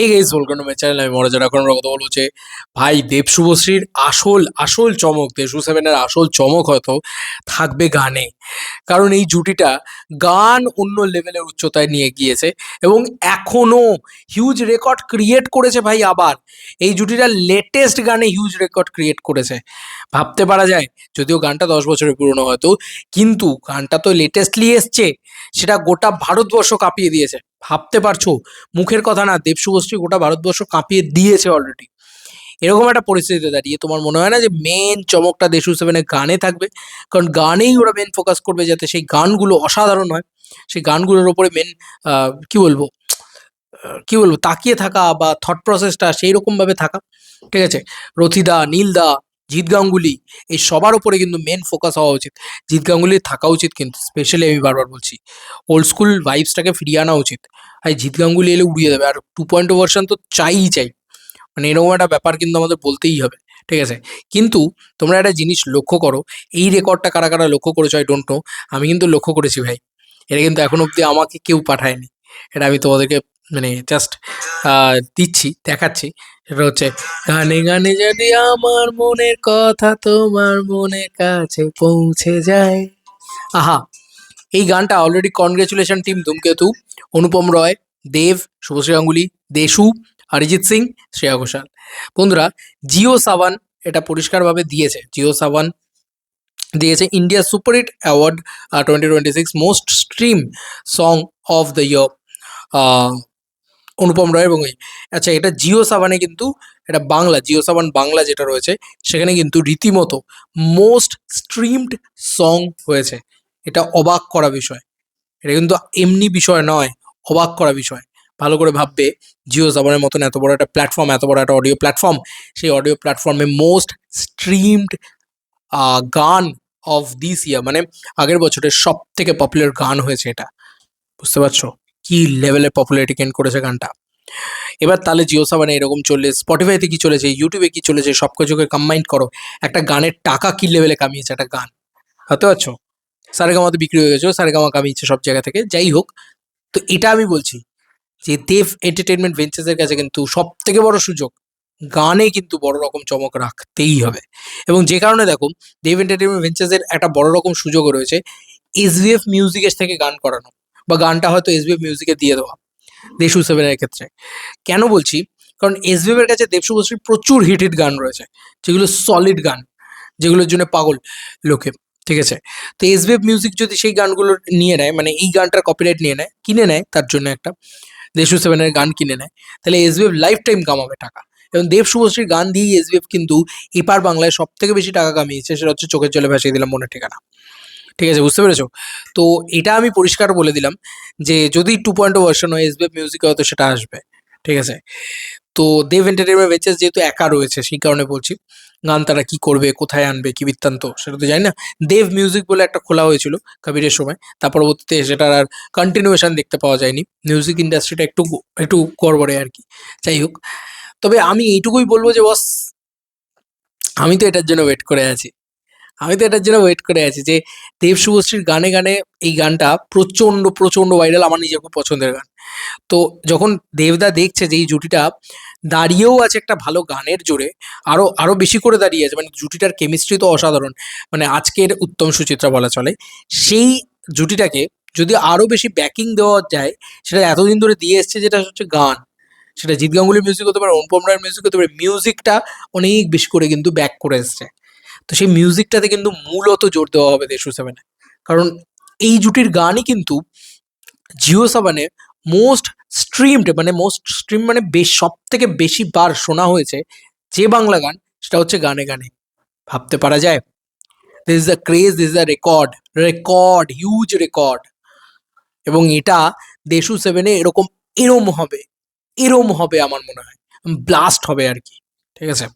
এই guys welcome to my channel. আমি মনোজ। এখন আমরা কথা বলবো যে ভাই দেব শুভশ্রীর আসল আসল চমক, দেশু সেভেনের আসল চমক হয়তো থাকবে গানে। কারণ এই জুটিটা গান অন্য লেভেলের উচ্চতায় নিয়ে গিয়েছে এবং এখনো হিউজ রেকর্ড ক্রিয়েট করেছে ভাই। আবার এই জুটিটা লেটেস্ট গানে হিউজ রেকর্ড ক্রিয়েট করেছে, ভাবতে পারা যায়। যদিও গানটা 10 বছরের পুরনো হয়তো, কিন্তু গানটা তো লেটেস্টলি এসছে, সেটা গোটা ভারতবর্ষ কাঁপিয়ে দিয়েছে। ভাবতে পারছো? মুখের কথা না, দেব শুভশ্রী গোটা ভারতবর্ষ কাঁপিয়ে দিয়েছে অলরেডি। এরকম একটা পরিস্থিতিতে দাঁড়িয়ে তোমার মনে হয় না যে মেন চমকটা দেশু সেভেনের গানে থাকবে? কারণ গানেই ওরা মেন ফোকাস করবে, যাতে সেই গানগুলো অসাধারণ হয়। সেই গানগুলোর ওপরে মেন কি বলবো কি বলবো তাকিয়ে থাকা বা থট প্রসেসটা সেই রকম ভাবে থাকা। ঠিক আছে, রথিদা, নীলদা, জিৎ গাঙ্গুলি, এই সবার উপরে কিন্তু মেন ফোকাস হওয়া উচিত। জিৎ গাঙ্গুলির থাকা উচিত, কিন্তু স্পেশালি আমি বারবার বলছি, ওল্ড স্কুল ভাইবসটাকে ফিরিয়ে আনা উচিত। আর জিৎ গাঙ্গুলি এলে উড়িয়ে দেবে। আর 2.0 ভার্সন তো চাই, মানে এরকম একটা ব্যাপার কিন্তু আমাদের বলতেই হবে। ঠিক আছে, কিন্তু তোমরা একটা জিনিস লক্ষ্য করো, এই রেকর্ডটা কারা কারা লক্ষ্য করেছো আই ডোন্ট নো, আমি কিন্তু লক্ষ্য করেছি ভাই। এটা কিন্তু এখন অব্দি আমাকে কেউ পাঠায়নি, এটা আমি তোমাদেরকে মানে জাস্ট দিচ্ছি, দেখাচ্ছি। সেটা হচ্ছে, গানে গানে যদি আমার মনের কথা তোমার মনের কাছে পৌঁছে যায়। আহা, এই গানটা অলরেডি কনগ্রেচুলেশন টিম ধূমকেতু, অনুপম রয়, দেব, শুভশ্রী গাঙ্গুলি, দেশু, অরিজিৎ সিং, শ্রেয়া ঘোষাল। বন্ধুরা, জিও সাবান এটা পরিষ্কারভাবে দিয়েছে। জিও সাবান দিয়েছে India superhit award 2026 most stream song of the year, Anupam Roy এবং আচ্ছা, এটা জিও সাবানে কিন্তু, এটা বাংলা, জিও সাবান বাংলা যেটা রয়েছে সেখানে কিন্তু রীতিমতো মোস্ট স্ট্রিমড সং হয়েছে। এটা অবাক করা বিষয়, এটা কিন্তু এমনি বিষয় নয়, অবাক করা বিষয়। ভালো করে ভাববে, জিও সাবনের মতন এত বড় একটা প্ল্যাটফর্ম, এত বড় একটা অডিও প্ল্যাটফর্ম, সেই অডিও প্ল্যাটফর্মে মোস্ট স্ট্রিমড গান অফ দিস ইয়ার, মানে আগের বছরের সব থেকে পপুলার গান হয়েছে এটা। বুঝতে পারছো কি লেভেলের পপুলারিটি গেইন করেছে গানটা? এবার তাহলে জিও সাবানে এরকম চললে স্পটিফাইতে কি চলেছে, ইউটিউবে কি চলেছে, সব কিছুকে কম্বাইন করো, একটা গানের টাকা কি লেভেলে কামিয়েছে একটা গান। ভাবতে পারছো? সারেগামাতে বিক্রি হয়ে গেছে, সারেগামা কামিয়েছে সব জায়গা থেকে, যাই হোক। তো এটা আমি বলছি যে দেব এন্টারটেনমেন্ট ভেঞ্চার্সের কাছে কিন্তু সব থেকে বড় সুযোগ, গানে কিন্তু বড় রকম চমক রাখতেই হবে। এবং যে কারণে দেখো, দেব এন্টারটেনমেন্ট ভেঞ্চার্সের একটা বড় রকম সুযোগও রয়েছে, এসবিএফ মিউজিকের থেকে গান করানো, বা গানটা হয়তো এসবিএফ মিউজিকে দিয়ে দেওয়া দেশু সেভেনের ক্ষেত্রে। কেন বলছি? কারণ এসবিএফ এর কাছে দেব শুভশ্রীর প্রচুর হিট হিট গান রয়েছে, যেগুলো সলিড গান, যেগুলোর জন্য পাগল লোকে। ঠিক আছে, তো এসবিএফ মিউজিক যদি সেই গানগুলো নিয়ে নেয়, মানে এই গানটার কপিরাইট নিয়ে নেয়, কিনে নেয় তার জন্য একটা দেশু সেভেনের গান কিনে নেয়, তাহলে এসবিএফ লাইফ টাইম কামাবে টাকা। এবং দেব শুভশ্রীর গান দিয়েই এসবিএফ কিন্তু এপার বাংলায় সব থেকে বেশি টাকা কামিয়েছে, সেটা হচ্ছে চোখের জলে ভাসিয়ে দিলাম মনের ঠিকানা। ঠিক আছে, বুঝতে পেরেছো? তো এটা আমি পরিষ্কার বলে দিলাম যে যদি 2.0 ভার্সন হয় এসবিএফ মিউজিকে হয়তো সেটা আসবে। ঠিক আছে, তো দেব এন্টারটেনমেন্ট ভেঞ্চার্স যেহেতু একা রয়েছে সেই কারণে বলছি, গান তারা কি করবে, কোথায় আনবে, কি বৃত্তান্ত সেটা তো জানি না। দেব মিউজিক বলে একটা খোলা হয়েছিল কবিরের সময়, তার পরবর্তীতে সেটার আর কন্টিনিউয়েশন দেখতে পাওয়া যায়নি। মিউজিক ইন্ডাস্ট্রিটা একটু একটু গড়বড়ে আর কি। যাই হোক, তবে আমি এইটুকুই বলবো যে বস, আমি তো এটার জন্য ওয়েট করে আছি। আমি তো এটার জন্য ওয়েট করে আছি যে দেব শুভশ্রীর গানে গানে এই গানটা প্রচণ্ড প্রচণ্ড ভাইরাল, আমার নিজের খুব পছন্দের গান। তো যখন দেবদা দেখছে যে এই জুটিটা দাঁড়িয়েও আছে একটা ভালো গানের জোরে, আরও আরও বেশি করে দাঁড়িয়ে আছে, মানে জুটিটার কেমিস্ট্রি তো অসাধারণ, মানে আজকের উত্তম সুচিত্রা বলা চলে। সেই জুটিটাকে যদি আরও বেশি ব্যাকিং দেওয়া যায়, সেটা এতদিন ধরে দিয়ে এসছে, যেটা হচ্ছে গান, সেটা জিৎ গাঙ্গুলির মিউজিক হতে পারে, অনুপম রায়ের মিউজিক হতে পারে, মিউজিকটা অনেক বেশি করে কিন্তু ব্যাক করে এসছে। তো সেই মিউজিকটাতে কিন্তু মূলত জোর দেওয়া হবে দেশু সেভেনে। কারণ এই জুটির গানই কিন্তু জিও সাবানে মোস্ট স্ট্রিমড, মানে মোস্ট স্ট্রিম মানে বেশ সব থেকে বেশি বার শোনা হয়েছে যে বাংলা গান, সেটা হচ্ছে গানে গানে। ভাবতে পারা যায়? This is a craze, this is a record, record, huge record. এবং এটা দেশু সেভেনে এরকম এরম হবে, এরম হবে আমার মনে হয়, ব্লাস্ট হবে আর কি। ঠিক আছে,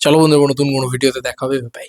চলো বন্ধুরা, নতুন কোনো ভিডিওতে দেখা হবে, বাই।